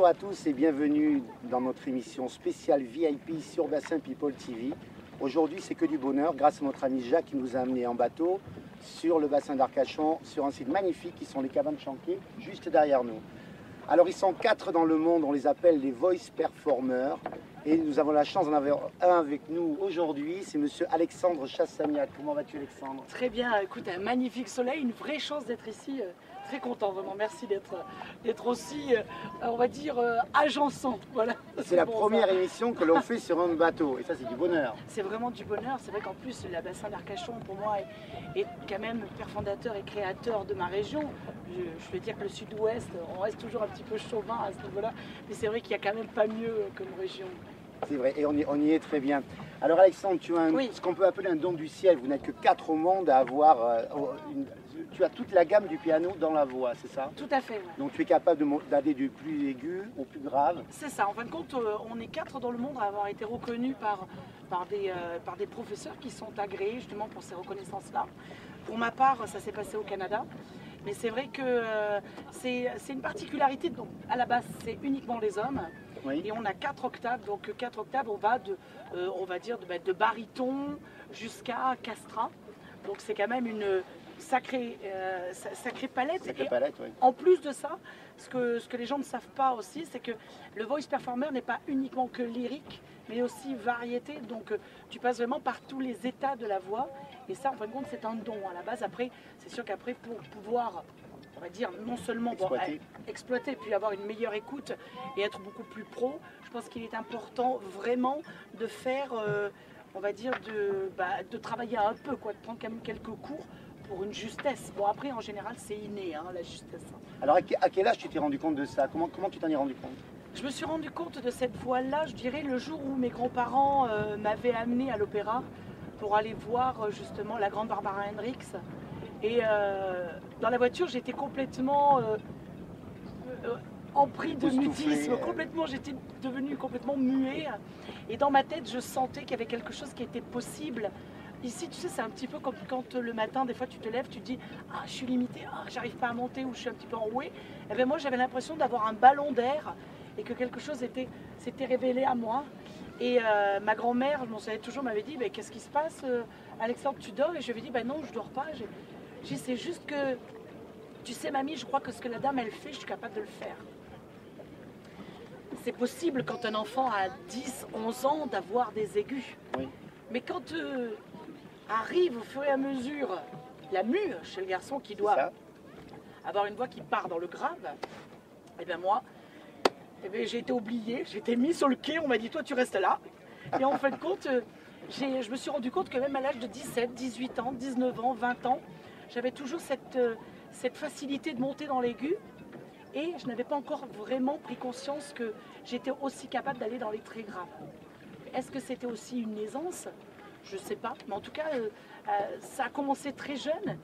Bonjour à tous et bienvenue dans notre émission spéciale VIP sur Bassin People TV. Aujourd'hui, c'est que du bonheur grâce à notre ami Jacques qui nous a amenés en bateau sur le bassin d'Arcachon, sur un site magnifique qui sont les cabanes Chanquet, juste derrière nous. Alors, ils sont 4 dans le monde, on les appelle les Voice Performers. Et nous avons la chance d'en avoir un avec nous aujourd'hui, c'est monsieur Alexandre Chassagnac. Comment vas-tu, Alexandre? Très bien, écoute, un magnifique soleil, une vraie chance d'être ici. Très content, vraiment, merci d'être aussi, on va dire, agençant. Voilà. C'est la première émission que l'on fait sur un bateau, et ça c'est du bonheur. C'est vraiment du bonheur, c'est vrai qu'en plus, le bassin d'Arcachon, pour moi, est quand même père fondateur et créateur de ma région. Je veux dire que le sud-ouest, on reste toujours un petit peu chauvin à ce niveau-là, mais c'est vrai qu'il n'y a quand même pas mieux comme région. C'est vrai, et on y est très bien. Alors Alexandre, tu as ce qu'on peut appeler un don du ciel. Vous n'êtes que 4 au monde à avoir... tu as toute la gamme du piano dans la voix, c'est ça? Tout à fait, oui. Donc tu es capable d'aller du plus aigu au plus grave? C'est ça, en fin de compte, on est 4 dans le monde à avoir été reconnus par des professeurs qui sont agréés justement pour ces reconnaissances-là. Pour ma part, ça s'est passé au Canada. Mais c'est vrai que c'est une particularité. Donc, à la base, c'est uniquement les hommes. Oui. Et on a 4 octaves. Donc 4 octaves, on va de baryton jusqu'à castrat. Donc c'est quand même une sacrée palette. Sacrée palette, oui. En plus de ça, ce que les gens ne savent pas aussi, c'est que le voice performer n'est pas uniquement que lyrique, mais aussi variété. Donc tu passes vraiment par tous les états de la voix. Et ça, en fin de compte, c'est un don à la base. Après, c'est sûr qu'après, pour pouvoir, on va dire, non seulement exploiter, puis avoir une meilleure écoute et être beaucoup plus pro, je pense qu'il est important vraiment de faire, on va dire, de travailler un peu, quoi, de prendre quand même quelques cours pour une justesse. Bon, après, en général, c'est inné, hein, la justesse. Alors, à quel âge tu t'es rendu compte de ça? Comment tu t'en es rendu compte? Je me suis rendu compte de cette voix-là, je dirais, le jour où mes grands-parents m'avaient amené à l'opéra pour aller voir justement la grande Barbara Hendricks. Et dans la voiture, j'étais complètement empris de mutisme. Complètement, j'étais devenue complètement muet. Et dans ma tête, je sentais qu'il y avait quelque chose qui était possible. Ici, tu sais, c'est un petit peu comme quand le matin, des fois, tu te lèves, tu te dis « Ah, je suis limitée, ah, j'arrive pas à monter » ou « Je suis un petit peu enrouée ». Et bien moi, j'avais l'impression d'avoir un ballon d'air et que quelque chose s'était révélé à moi. Et ma grand-mère, je m'en savais toujours, m'avait dit « Qu'est-ce qui se passe, Alexandre, tu dors ?» Et je lui ai dit « Non, je dors pas. » J'ai dit « C'est juste que, tu sais, mamie, je crois que ce que la dame, elle fait, je suis capable de le faire. » C'est possible quand un enfant a 10, 11 ans d'avoir des aigus. Oui. Mais quand arrive au fur et à mesure la mue chez le garçon qui doit avoir une voix qui part dans le grave, et bien moi, j'ai été oubliée, j'ai été mise sur le quai, on m'a dit « Toi, tu restes là. » Et en fin de compte, je me suis rendu compte que même à l'âge de 17, 18 ans, 19 ans, 20 ans, j'avais toujours cette facilité de monter dans l'aigu et je n'avais pas encore vraiment pris conscience que j'étais aussi capable d'aller dans les très graves. Est-ce que c'était aussi une aisance? Je ne sais pas, mais en tout cas, ça a commencé très jeune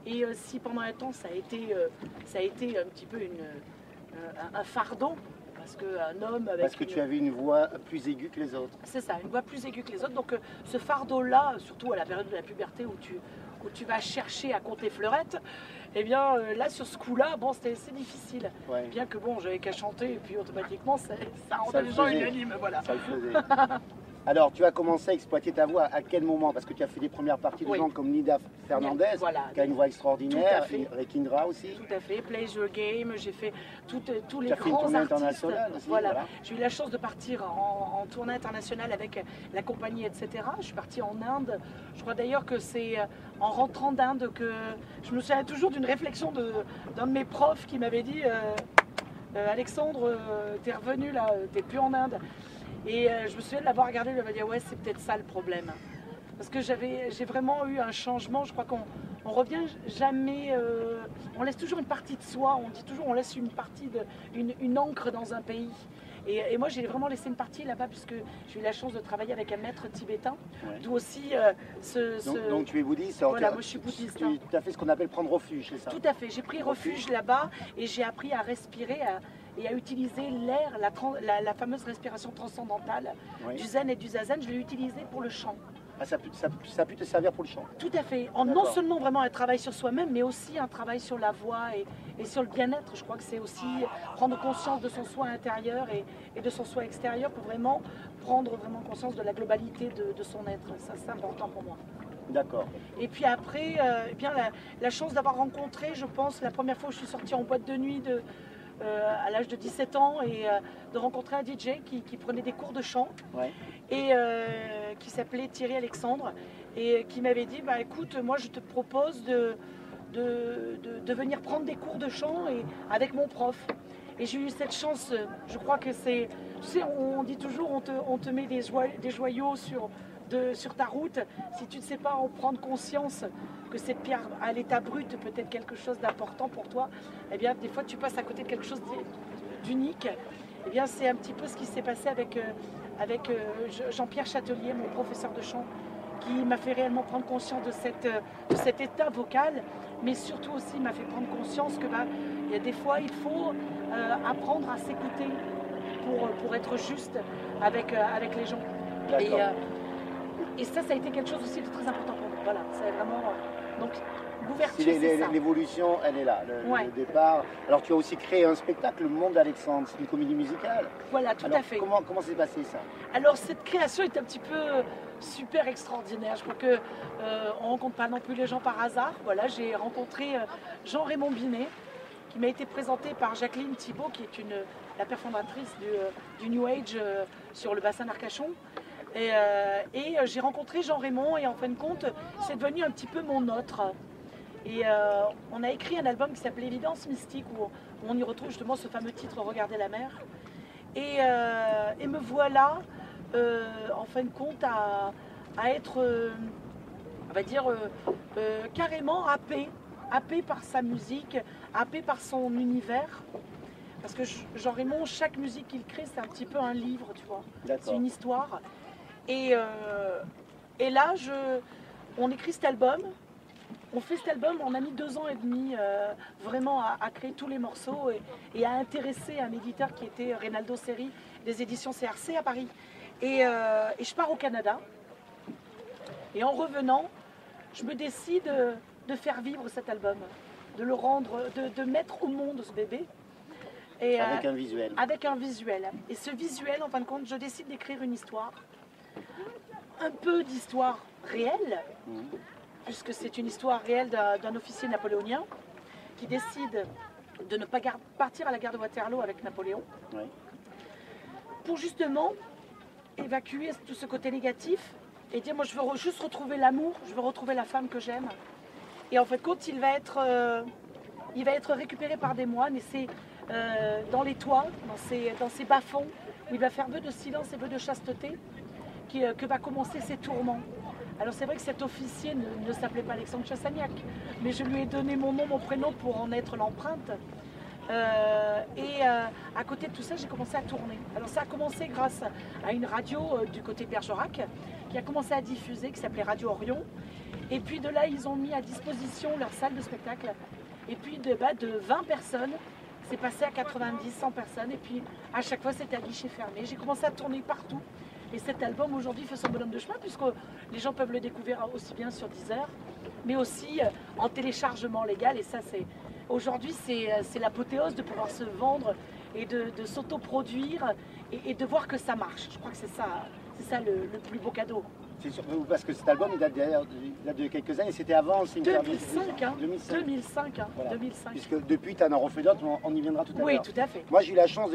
et si pendant un temps ça a été un petit peu un fardeau, parce qu'un homme avec... Parce que tu avais une voix plus aiguë que les autres. C'est ça, une voix plus aiguë que les autres. Donc ce fardeau-là, surtout à la période de la puberté où tu vas chercher à compter fleurettes, eh bien là sur ce coup-là, bon, c'était difficile. Ouais. Bien que bon, j'avais qu'à chanter et puis automatiquement ça rendait les gens unanimes. Voilà. Ça le faisait. Alors, tu as commencé à exploiter ta voix à quel moment? Parce que tu as fait des premières parties de gens comme Nida Fernandez, qui a une voix extraordinaire, et Rekindra aussi. Tout à fait, Pleasure Game, j'ai fait tous les grands artistes. Aussi, voilà. J'ai eu la chance de partir en tournée internationale avec la compagnie, etc. Je suis partie en Inde. Je crois d'ailleurs que c'est en rentrant d'Inde que je me souviens toujours d'une réflexion d'un de mes profs qui m'avait dit Alexandre, t'es revenu là, t'es plus en Inde. Et je me souviens de l'avoir regardé, il m'a dit ouais, c'est peut-être ça le problème. Parce que j'ai vraiment eu un changement. Je crois qu'on revient jamais, on laisse toujours une partie de soi. On dit toujours on laisse une partie une encre dans un pays. Et moi j'ai vraiment laissé une partie là-bas puisque j'ai eu la chance de travailler avec un maître tibétain. Ouais. D'où aussi donc tu es bouddhiste. Voilà, moi je suis bouddhiste. Tu as fait ce qu'on appelle prendre refuge, c'est ça? Tout à fait. J'ai pris refuge là-bas et j'ai appris à respirer. et à utiliser l'air, la fameuse respiration transcendantale du zen et du zazen. Je l'ai utilisé pour le chant. Ah, ça a pu te servir pour le chant. Tout à fait. Non seulement vraiment un travail sur soi-même, mais aussi un travail sur la voix et sur le bien-être. Je crois que c'est aussi prendre conscience de son soi intérieur et de son soi extérieur pour vraiment prendre vraiment conscience de la globalité de son être. Ça, c'est important pour moi. D'accord. Et puis après, eh bien, la chance d'avoir rencontré, je pense, la première fois où je suis sortie en boîte de nuit à l'âge de 17 ans et de rencontrer un DJ qui prenait des cours de chant et qui s'appelait Thierry Alexandre et qui m'avait dit bah, écoute, moi je te propose de venir prendre des cours de chant avec mon prof. Et j'ai eu cette chance, je crois que c'est, tu sais, on dit toujours on te met des joyaux sur ta route. Si tu ne sais pas en prendre conscience que cette pierre à l'état brut peut être quelque chose d'important pour toi, eh bien des fois tu passes à côté de quelque chose d'unique. Eh bien c'est un petit peu ce qui s'est passé avec Jean-Pierre Châtelier, mon professeur de chant, qui m'a fait réellement prendre conscience de cet état vocal, mais surtout aussi m'a fait prendre conscience que il y a des fois il faut apprendre à s'écouter pour être juste avec les gens. Et ça a été quelque chose aussi de très important pour moi. Voilà, c'est vraiment... Donc, l'ouverture, c'est ça. L'évolution, elle est là, le départ. Alors, tu as aussi créé un spectacle, Le Monde d'Alexandre, c'est une comédie musicale. Voilà, tout à fait. Comment s'est passé ça? Alors, cette création est un petit peu super extraordinaire. Je crois qu'on ne rencontre pas non plus les gens par hasard. Voilà, j'ai rencontré Jean-Raymond Binet, qui m'a été présenté par Jacqueline Thibault, qui est la père fondatrice du New Age sur le bassin d'Arcachon. Et j'ai rencontré Jean-Raymond et en fin de compte, c'est devenu un petit peu mon autre. Et on a écrit un album qui s'appelait Évidence Mystique où on y retrouve justement ce fameux titre Regardez la mer. Et me voilà en fin de compte à être, on va dire, carrément happé par sa musique, happé par son univers. Parce que Jean-Raymond, chaque musique qu'il crée, c'est un petit peu un livre, tu vois. C'est une histoire. Et là, on écrit cet album, on fait cet album, on a mis 2 ans et demi vraiment à créer tous les morceaux et à intéresser un éditeur qui était Reynaldo Seri des éditions CRC à Paris. Et je pars au Canada et en revenant, je me décide de faire vivre cet album, de le rendre, de mettre au monde ce bébé. Et, avec un visuel. Avec un visuel. Et ce visuel, en fin de compte, je décide d'écrire une histoire. Un peu d'histoire réelle, puisque c'est une histoire réelle d'un officier napoléonien qui décide de ne pas partir à la guerre de Waterloo avec Napoléon, pour justement évacuer tout ce côté négatif et dire moi je veux juste retrouver l'amour, je veux retrouver la femme que j'aime. Et en fait compte il va être récupéré par des moines et c'est dans les toits, dans ces bas-fonds où il va faire vœu de silence et vœu de chasteté que va commencer ses tourments. Alors c'est vrai que cet officier ne s'appelait pas Alexandre Chassagnac, mais je lui ai donné mon nom, mon prénom pour en être l'empreinte. À côté de tout ça, j'ai commencé à tourner. Alors ça a commencé grâce à une radio du côté de Bergerac qui a commencé à diffuser, qui s'appelait Radio Orion. Et puis de là, ils ont mis à disposition leur salle de spectacle. Et puis de 20 personnes, c'est passé à 90, 100 personnes. Et puis à chaque fois, c'était à guichet fermé. J'ai commencé à tourner partout. Et cet album aujourd'hui fait son bonhomme de chemin puisque les gens peuvent le découvrir aussi bien sur Deezer, mais aussi en téléchargement légal. Et ça, aujourd'hui, c'est l'apothéose de pouvoir se vendre et de s'autoproduire et de voir que ça marche. Je crois que c'est ça le plus beau cadeau. C'est sûr, parce que cet album il date de quelques années, c'était avant. 2005, hein. 2005, hein. Voilà. 2005. Puisque depuis, tu en as refait d'autres, on y viendra tout à l'heure. Oui, tout à fait. Moi, j'ai eu la chance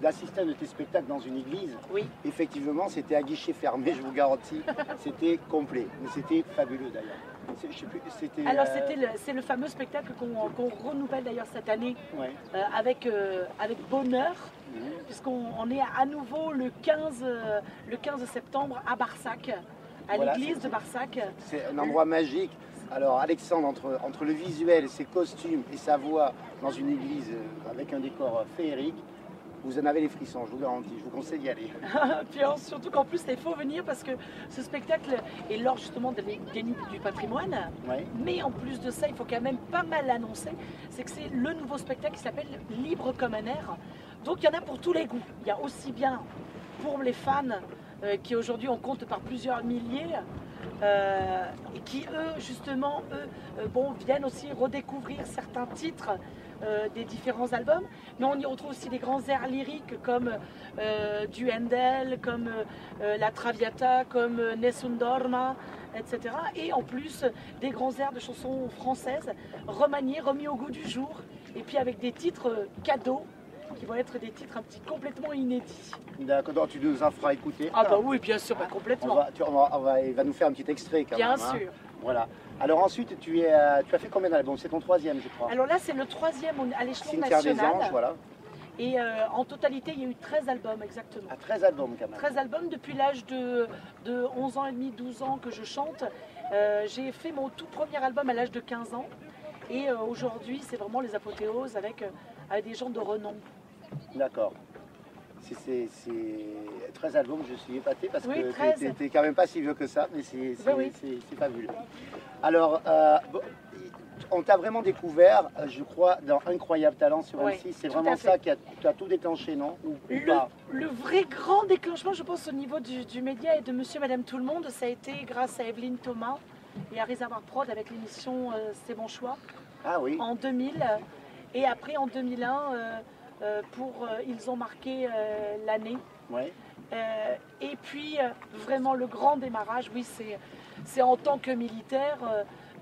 d'assister à un de tes spectacles dans une église. Oui. Effectivement, c'était à guichet fermé, je vous garantis. C'était complet, mais c'était fabuleux d'ailleurs. Alors, c'est le fameux spectacle qu'on renouvelle d'ailleurs cette année avec bonheur, puisqu'on est à nouveau le 15 septembre à Barsac. À l'église de Barsac. C'est un endroit magique. Alors Alexandre, entre le visuel, ses costumes et sa voix dans une église avec un décor féerique, vous en avez les frissons, je vous garantis, je vous conseille d'y aller. Puis surtout qu'en plus, il faut venir parce que ce spectacle est lors justement des nuits du patrimoine. Mais en plus de ça, il faut quand même pas mal l'annoncer, c'est que c'est le nouveau spectacle qui s'appelle Libre comme un air, Donc il y en a pour tous les goûts. Il y a aussi bien pour les fans qui aujourd'hui on compte par plusieurs milliers et qui eux justement viennent aussi redécouvrir certains titres des différents albums, mais on y retrouve aussi des grands airs lyriques comme du Handel, comme la Traviata, comme Nessun Dorma, etc. Et en plus des grands airs de chansons françaises remaniés, remis au goût du jour, et puis avec des titres cadeaux qui vont être des titres un petit complètement inédits. D'accord, tu nous en feras écouter. Ah bah oui, bien sûr, complètement. Il va nous faire un petit extrait quand bien même. Bien sûr. Voilà. Alors ensuite, tu as fait combien d'albums? C'est ton 3e, je crois. Alors là, c'est le 3e à l'échelon Cimetière national. Des Anges, voilà. Et en totalité, il y a eu 13 albums, exactement. Ah, 13 albums quand même. 13 albums depuis l'âge de 11 ans et demi, 12 ans que je chante. J'ai fait mon tout premier album à l'âge de 15 ans. Et aujourd'hui, c'est vraiment les apothéoses avec des gens de renom. D'accord. C'est 13 albums, je suis épaté parce oui, que t'es quand même pas si vieux que ça, mais c'est fabuleux. Alors, on t'a vraiment découvert, je crois, dans Incroyable Talent sur M6. C'est vraiment ça qui a tout déclenché, non? Le vrai grand déclenchement, je pense, au niveau du média et de Monsieur, Madame, Tout le Monde, ça a été grâce à Evelyne Thomas et à Réservoir Prod avec l'émission C'est Bon Choix. Ah oui. En 2000. Et après, en 2001, ils ont marqué l'année. Ouais. Et puis, vraiment, le grand démarrage, oui, c'est en tant que militaire,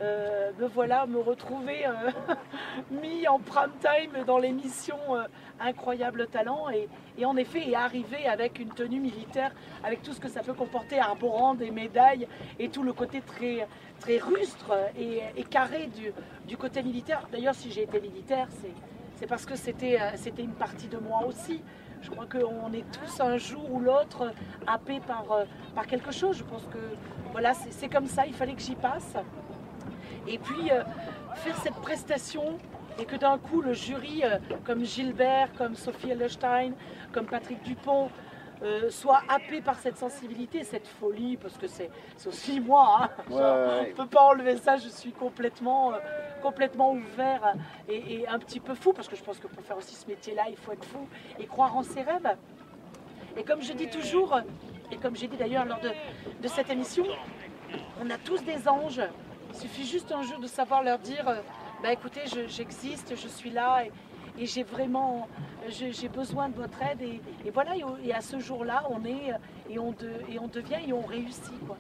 me retrouver mis en prime time dans l'émission Incroyable Talent. Et en effet, arriver avec une tenue militaire, avec tout ce que ça peut comporter, arborant des médailles et tout le côté très, très rustre et carré du côté militaire. D'ailleurs, si j'ai été militaire, c'est parce que c'était une partie de moi aussi. Je crois qu'on est tous un jour ou l'autre happés par quelque chose. Je pense que voilà, c'est comme ça, il fallait que j'y passe. Et puis faire cette prestation et que d'un coup le jury, comme Gilbert, comme Sophie Hellestein, comme Patrick Dupont, soit happé par cette sensibilité, cette folie, parce que c'est aussi moi, hein. On ne peut pas enlever ça, je suis complètement ouvert et un petit peu fou, parce que je pense que pour faire aussi ce métier-là, il faut être fou et croire en ses rêves. Et comme je dis toujours, et comme j'ai dit d'ailleurs lors de cette émission, on a tous des anges, il suffit juste un jour de savoir leur dire, écoutez, j'existe, je suis là, et j'ai vraiment besoin de votre aide, et voilà, et à ce jour-là, on est, et on devient, et on réussit, quoi.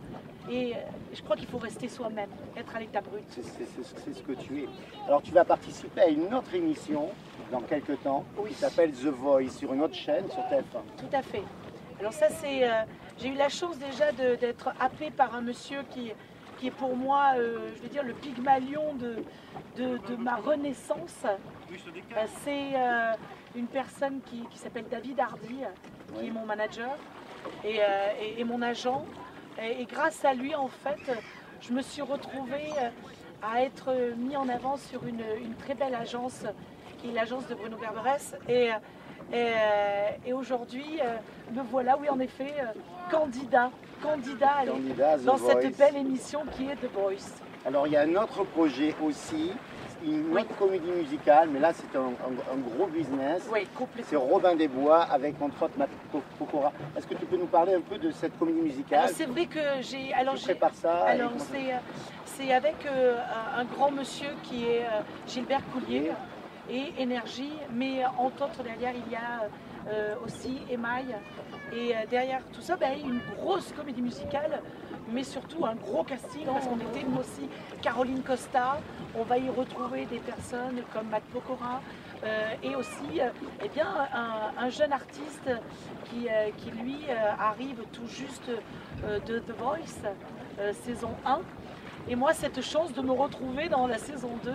Et je crois qu'il faut rester soi-même, être à l'état brut. C'est ce que tu es. Alors tu vas participer à une autre émission dans quelques temps, qui s'appelle The Voice, sur une autre chaîne, sur TF1. Tout à fait. Alors ça, j'ai eu la chance déjà d'être happée par un monsieur qui est pour moi, je vais dire, le Pygmalion de ma renaissance. C'est une personne qui s'appelle David Hardy, qui est mon manager et mon agent. Et grâce à lui, en fait, je me suis retrouvée à être mis en avant sur une très belle agence, qui est l'agence de Bruno Berberès. Et aujourd'hui, me voilà, oui, en effet, candidat dans cette belle émission qui est The Voice. Alors, il y a un autre projet aussi, une autre comédie musicale, mais là, c'est un gros business. Oui, complètement. C'est Robin des Bois, avec entre autres Matt Pokora. Est-ce que tu peux nous parler un peu de cette comédie musicale? C'est vrai que j'ai... Tu prépares ça? Alors, c'est avec un grand monsieur qui est Gilbert Coulier et Énergie, mais entre autres, derrière, il y a aussi Émail. Et derrière tout ça, une grosse comédie musicale, mais surtout un gros casting, parce qu'on était nous aussi Caroline Costa, on va y retrouver des personnes comme Matt Pokora, et aussi un jeune artiste qui lui arrive tout juste de The Voice, saison 1. Et moi, cette chance de me retrouver dans la saison 2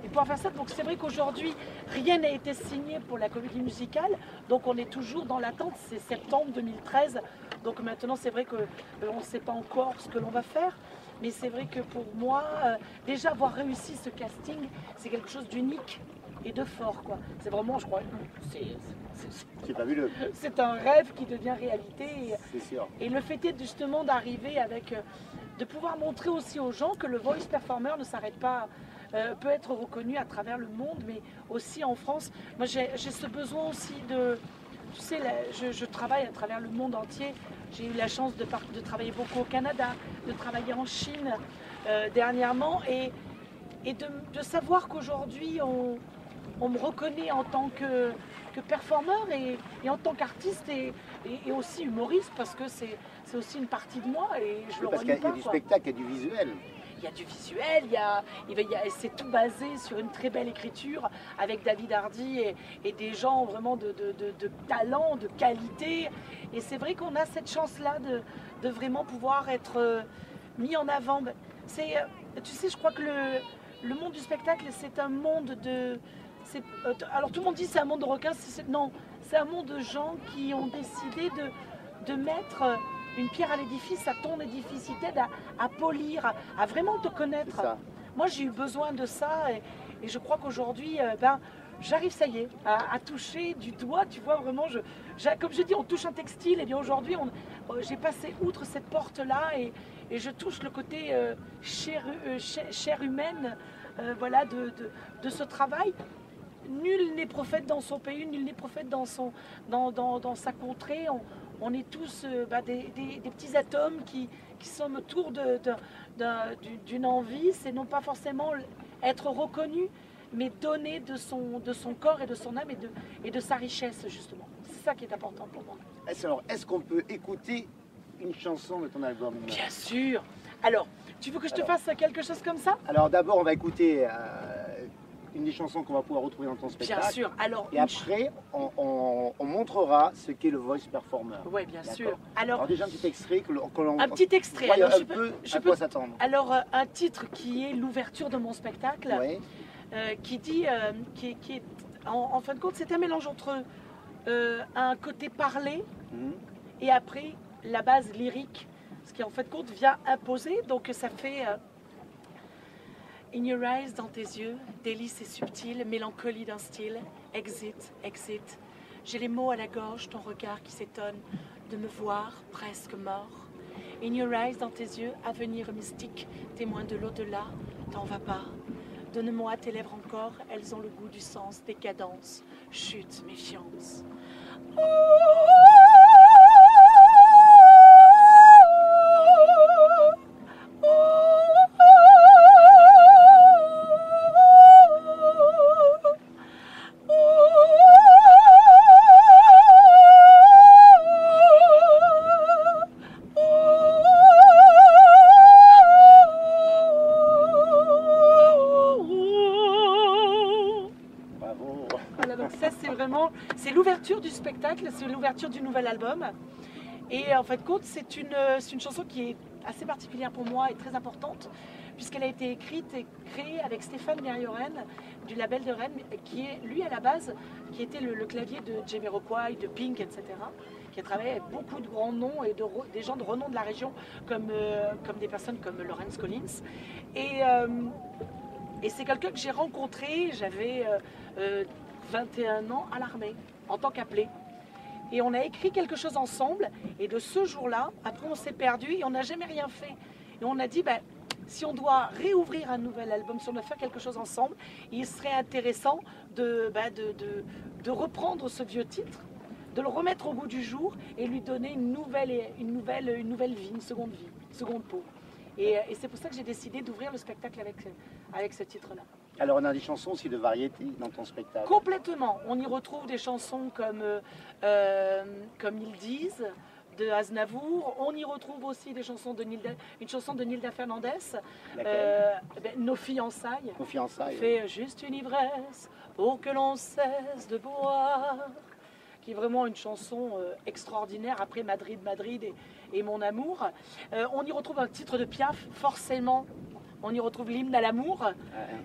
et pouvoir faire ça. Donc c'est vrai qu'aujourd'hui, rien n'a été signé pour la comédie musicale. Donc on est toujours dans l'attente. C'est septembre 2013. Donc maintenant, c'est vrai qu'on ne sait pas encore ce que l'on va faire. Mais c'est vrai que pour moi, déjà avoir réussi ce casting, c'est quelque chose d'unique et de fort, quoi. C'est vraiment, je crois, c'est fabuleux. C'est un rêve qui devient réalité. C'est sûr. Et le fait est justement d'arriver avec... de pouvoir montrer aussi aux gens que le voice performer ne s'arrête pas peut être reconnu à travers le monde, mais aussi en France. Moi, j'ai ce besoin aussi de... Tu sais, je travaille à travers le monde entier. J'ai eu la chance de travailler beaucoup au Canada, de travailler en Chine dernièrement, et de savoir qu'aujourd'hui, on me reconnaît en tant que performeur et en tant qu'artiste et aussi humoriste, parce que c'est aussi une partie de moi et je le renie pas. Parce qu'il y a du spectacle, il y a du visuel. Il y a du visuel, c'est tout basé sur une très belle écriture avec David Hardy et des gens vraiment de talent, de qualité. Et c'est vrai qu'on a cette chance-là de vraiment pouvoir être mis en avant. Tu sais, je crois que le monde du spectacle, c'est un monde de... alors tout le monde dit c'est un monde de requins, non, c'est un monde de gens qui ont décidé de mettre une pierre à l'édifice, à ton édifice, ils t'aident à polir, à vraiment te connaître. Moi j'ai eu besoin de ça et je crois qu'aujourd'hui, j'arrive, ça y est, à toucher du doigt, tu vois, vraiment, comme je dis, on touche un textile, et bien aujourd'hui, j'ai passé outre cette porte-là et je touche le côté chair humaine, voilà, de ce travail. Nul n'est prophète dans son pays, nul n'est prophète dans sa contrée. On est tous des petits atomes qui sommes autour d'une envie. C'est non pas forcément être reconnu, mais donner de son corps et de son âme et de sa richesse, justement. C'est ça qui est important pour moi. Alors, est-ce qu'on peut écouter une chanson de ton album? Bien sûr. Alors, tu veux que je te fasse quelque chose comme ça? Alors d'abord, on va écouter une des chansons qu'on va pouvoir retrouver dans ton spectacle. Bien sûr. Alors, et après, on montrera ce qu'est le voice performer. Oui, bien sûr. Alors déjà un petit extrait un petit extrait. Alors, je peux s'attendre. Alors un titre qui est l'ouverture de mon spectacle, qui dit, qui est en fin de compte, c'est un mélange entre un côté parlé et après la base lyrique, ce qui en fait compte vient imposer. Donc ça fait In your eyes, dans tes yeux, délice et subtil, mélancolie d'un style, exit, exit. J'ai les mots à la gorge, ton regard qui s'étonne de me voir presque mort. In your eyes, dans tes yeux, avenir mystique, témoin de l'au-delà, t'en vas pas. Donne-moi tes lèvres encore, elles ont le goût du sens, décadence, chute, méfiance. C'est l'ouverture du spectacle, c'est l'ouverture du nouvel album. Et en fait, c'est une chanson qui est assez particulière pour moi et très importante, puisqu'elle a été écrite et créée avec Stéphane Merioren du label de Rennes, qui est, lui, à la base, qui était le clavier de Jamiroquai, de Pink, etc., qui a travaillé avec beaucoup de grands noms et des gens de renom de la région, comme des personnes comme Lawrence Collins. Et c'est quelqu'un que j'ai rencontré, j'avais 21 ans à l'armée, en tant qu'appelé. Et on a écrit quelque chose ensemble, et de ce jour-là, après on s'est perdu et on n'a jamais rien fait. Et on a dit, si on doit réouvrir un nouvel album, si on doit faire quelque chose ensemble, il serait intéressant de reprendre ce vieux titre, de le remettre au goût du jour et lui donner une nouvelle vie, une seconde vie, une seconde peau. Et c'est pour ça que j'ai décidé d'ouvrir le spectacle avec ce titre-là. Alors on a des chansons aussi de variété dans ton spectacle. Complètement. On y retrouve des chansons comme Ils disent de Aznavour. On y retrouve aussi des chansons une chanson de Nilda Fernandez. Nos fiançailles. Nos fiançailles. Fait juste une ivresse pour que l'on cesse de boire. Qui est vraiment une chanson extraordinaire après Madrid et Mon amour. On y retrouve un titre de Piaf, forcément. On y retrouve l'hymne à l'amour,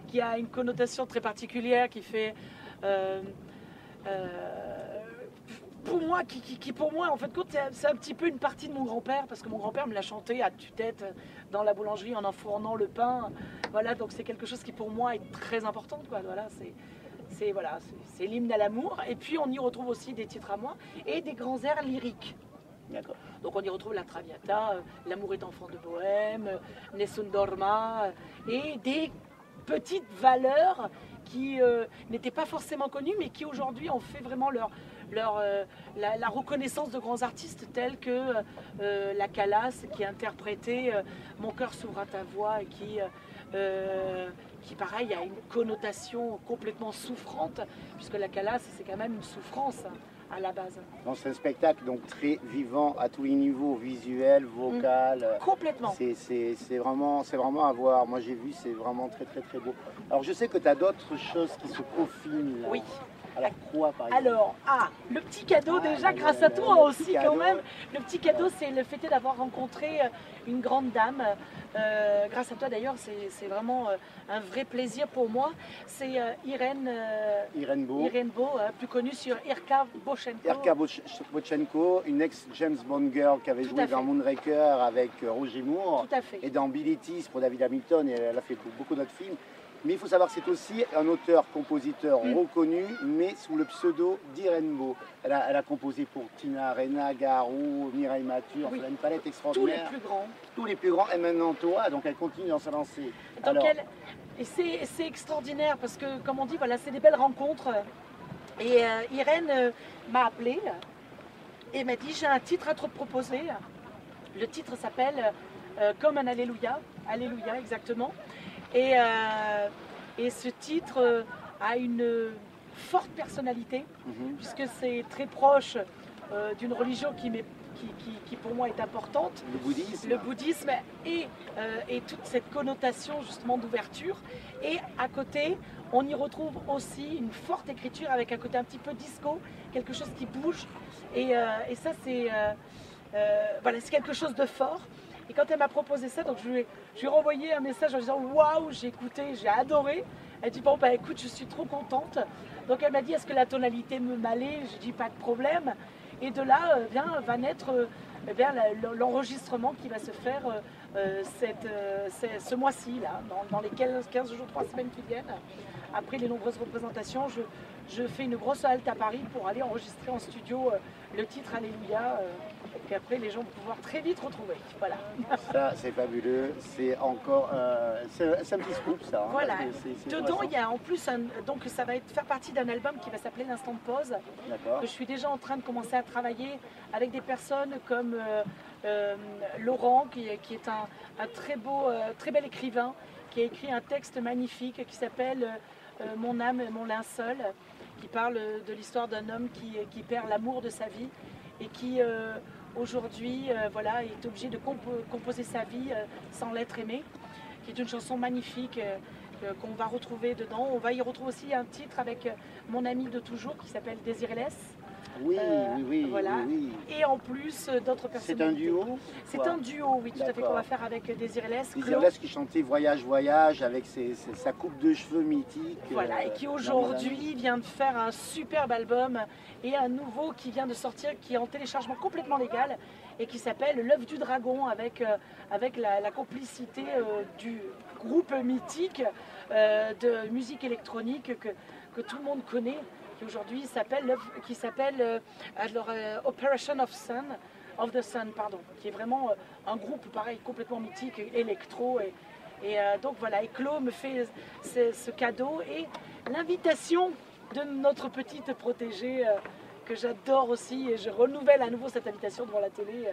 qui a une connotation très particulière, qui fait, pour moi, en fait, c'est un petit peu une partie de mon grand-père, parce que mon grand-père me l'a chanté à tue-tête dans la boulangerie en enfournant le pain. Voilà, donc c'est quelque chose qui pour moi est très important, quoi. Voilà, c'est l'hymne à l'amour. Et puis on y retrouve aussi des titres à moi et des grands airs lyriques. Donc on y retrouve la Traviata, L'amour est enfant de Bohème, Nessun Dorma, et des petites valeurs qui n'étaient pas forcément connues, mais qui aujourd'hui ont fait vraiment la reconnaissance de grands artistes tels que la Calas, qui a interprété Mon cœur s'ouvre à ta voix, et qui pareil a une connotation complètement souffrante, puisque la Calas c'est quand même une souffrance à la base. C'est un spectacle donc très vivant à tous les niveaux, visuel, vocal. Complètement. C'est vraiment à voir. Moi j'ai vu, c'est vraiment très très très beau. Alors je sais que tu as d'autres choses qui se profilent. Oui. Alors quoi par exemple? Alors, le petit cadeau déjà, grâce à toi aussi quand même. Le petit cadeau, c'est le fait d'avoir rencontré une grande dame. Grâce à toi d'ailleurs, c'est vraiment un vrai plaisir pour moi. C'est Irène Beau, plus connue sur Irka Bochenko. Irka Bochenko, une ex-James Bond girl qui avait joué dans Moonraker avec Roger Moore. Tout à fait. Et dans Billie Tease pour David Hamilton, et elle a fait beaucoup d'autres films. Mais il faut savoir que c'est aussi un auteur-compositeur reconnu, mais sous le pseudo d'Irène Beau. Elle a composé pour Tina Arena, Garou, Mireille Mathieu, elle a une palette extraordinaire. Tous les plus grands. Tous les plus grands, et maintenant toi, donc elle continue dans sa lancée. Et c'est extraordinaire parce que, comme on dit, voilà, c'est des belles rencontres. Et Irène m'a appelée et m'a dit, j'ai un titre à te proposer. Le titre s'appelle Comme un Alléluia. Alléluia, exactement. Et ce titre a une forte personnalité, puisque c'est très proche d'une religion qui pour moi est importante. Le bouddhisme. Le bouddhisme et toute cette connotation justement d'ouverture. Et à côté, on y retrouve aussi une forte écriture avec un côté un petit peu disco, quelque chose qui bouge. Et ça, c'est quelque chose de fort. Et quand elle m'a proposé ça, donc je lui ai renvoyé un message en disant waouh, j'ai écouté, j'ai adoré. Elle dit bon bah écoute, je suis trop contente. Donc elle m'a dit est-ce que la tonalité me m'allait? Je dis pas de problème. Et de là va naître l'enregistrement qui va se faire ce mois-ci là, dans les 15 jours, 3 semaines qui viennent. Après les nombreuses représentations, je fais une grosse halte à Paris pour aller enregistrer en studio le titre Alléluia. Et après, les gens vont pouvoir très vite retrouver. Voilà. Ça, c'est fabuleux. C'est encore c'est un petit scoop, ça. Hein, voilà. Dedans, il y a en plus, donc ça va faire partie d'un album qui va s'appeler L'Instant de Pause. Que je suis déjà en train de commencer à travailler avec des personnes comme Laurent, qui est un très bel écrivain, qui a écrit un texte magnifique qui s'appelle Mon âme, mon linceul, qui parle de l'histoire d'un homme qui perd l'amour de sa vie et qui aujourd'hui est obligé de composer sa vie sans l'être aimé, qui est une chanson magnifique qu'on va retrouver dedans. On va y retrouver aussi un titre avec mon ami de toujours qui s'appelle Désirless. Oui. Et en plus d'autres personnalités. C'est un duo? C'est un duo, oui, tout à fait, qu'on va faire avec Désirless. Désirless qui chantait Voyage, Voyage avec sa coupe de cheveux mythique. Voilà, et qui aujourd'hui vient de faire un superbe album et un nouveau qui vient de sortir, qui est en téléchargement complètement légal et qui s'appelle L'œuf du dragon avec la complicité du groupe mythique de musique électronique que tout le monde connaît, qui aujourd'hui s'appelle Operation of the Sun, qui est vraiment un groupe pareil complètement mythique, électro. Et donc voilà, et Claude me fait ce cadeau et l'invitation de notre petite protégée que j'adore aussi, et je renouvelle à nouveau cette invitation devant la télé.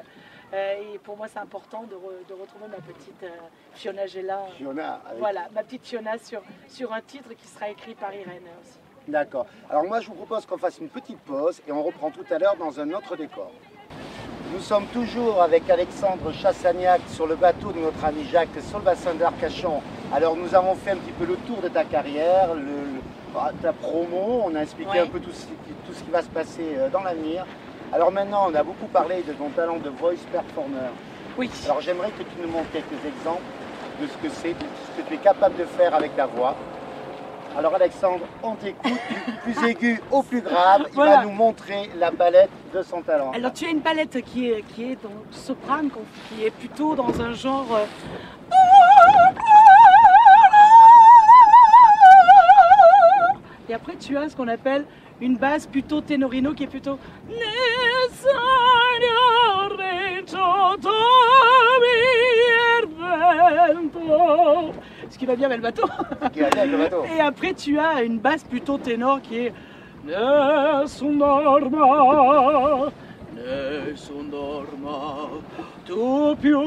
Et pour moi c'est important de retrouver ma petite Fiona Gela. Voilà, ma petite Fiona sur un titre qui sera écrit par Irène aussi. D'accord. Alors moi je vous propose qu'on fasse une petite pause et on reprend tout à l'heure dans un autre décor. Nous sommes toujours avec Alexandre Chassagnac sur le bateau de notre ami Jacques sur le bassin d'Arcachon. Alors nous avons fait un petit peu le tour de ta carrière, ta promo, on a expliqué un peu tout ce qui va se passer dans l'avenir. Alors maintenant on a beaucoup parlé de ton talent de voice performer. Oui. Alors j'aimerais que tu nous montres quelques exemples de ce que c'est, de ce que tu es capable de faire avec ta voix. Alors Alexandre, on t'écoute du plus aigu au plus grave, il va nous montrer la palette de son talent. Alors tu as une palette qui est dans soprane, qui est plutôt dans un genre... Et après tu as ce qu'on appelle une basse plutôt ténorino qui est plutôt... ce qui va bien avec le bateau. Ce qui va bien avec le bateau. Et après, tu as une basse plutôt ténor qui est Nessun dorma, nessun dorma, tu più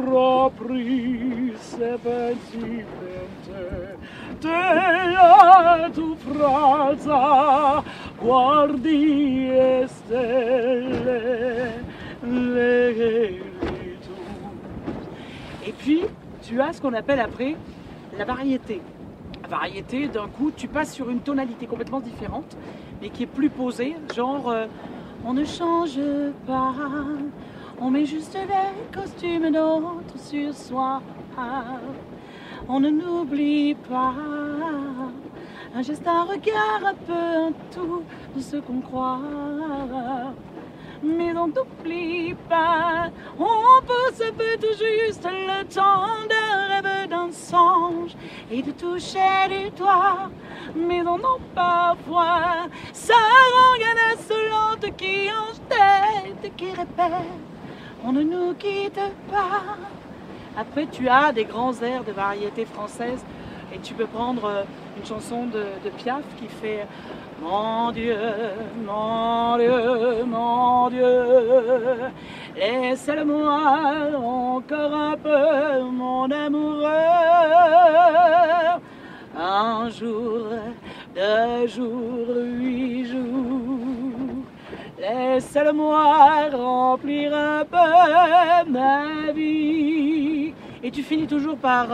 rapri se pensi te a tu fraza, guardi e stelle, le tu. Et puis, tu as ce qu'on appelle après la variété. La variété, d'un coup, tu passes sur une tonalité complètement différente, mais qui est plus posée, genre on ne change pas, on met juste les costumes d'autres sur soi, on ne n'oublie pas, un geste, un regard, un peu, un tout de ce qu'on croit. Mais on n'oublie pas, on peut se peut tout juste le temps d'un rêve, d'un songe et de toucher du doigt. Mais on en parfois, ça rengaine insolente qui en tête, qui répète, on ne nous quitte pas. Après, tu as des grands airs de variété française et tu peux prendre une chanson de Piaf qui fait Mon Dieu, mon Dieu, mon Dieu, laisse-le-moi encore un peu, mon amoureux. Un jour, 2 jours, 8 jours, laisse-le-moi remplir un peu ma vie. Et tu finis toujours par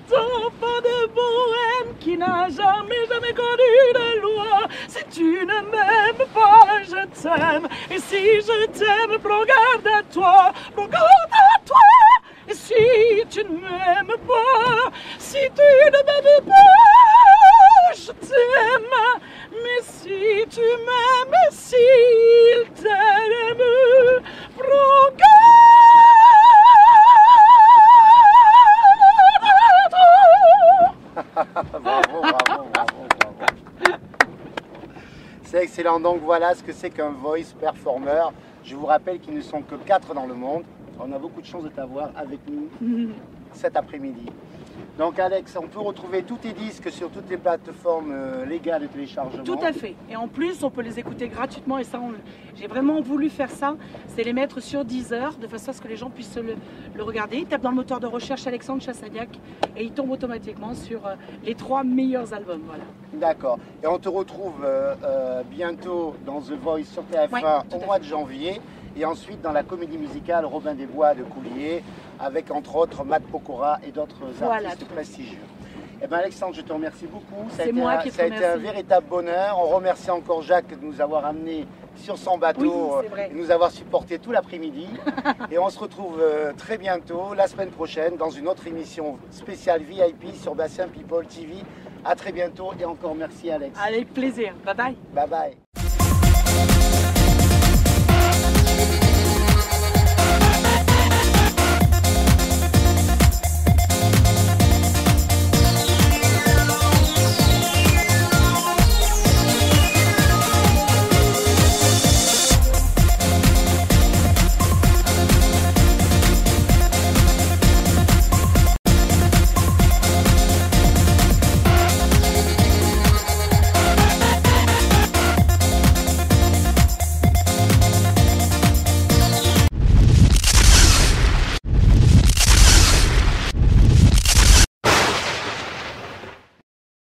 enfant de bohème qui n'a jamais connu de loi. Si tu ne m'aimes pas, je t'aime. Et si je t'aime, prends garde à toi. Prends garde à toi. Et si tu ne m'aimes pas, si tu ne m'aimes pas, je t'aime. Mais si tu m'aimes, s'il t'aime, prends garde. C'est excellent, donc voilà ce que c'est qu'un voice performer. Je vous rappelle qu'ils ne sont que 4 dans le monde. On a beaucoup de chance de t'avoir avec nous cet après-midi. Donc Alex, on peut retrouver tous tes disques sur toutes les plateformes légales de téléchargement. Tout à fait. Et en plus, on peut les écouter gratuitement. Et ça, j'ai vraiment voulu faire ça. C'est les mettre sur Deezer, de façon à ce que les gens puissent le regarder. Ils tapent dans le moteur de recherche Alexandre Chassagnac et ils tombent automatiquement sur les 3 meilleurs albums. Voilà. D'accord. Et on te retrouve bientôt dans The Voice sur TF1 ouais, au mois de janvier. Et ensuite dans la comédie musicale Robin des Bois de Coulier, avec entre autres Matt Pokora et d'autres artistes prestigieux. Eh bien Alexandre, je te remercie beaucoup. Ça a été un véritable bonheur. On remercie encore Jacques de nous avoir amenés sur son bateau et nous avoir supporté tout l'après-midi. Et on se retrouve très bientôt, la semaine prochaine, dans une autre émission spéciale VIP sur Bassin People TV. À très bientôt et encore merci Alex. Avec plaisir. Bye bye. Bye bye.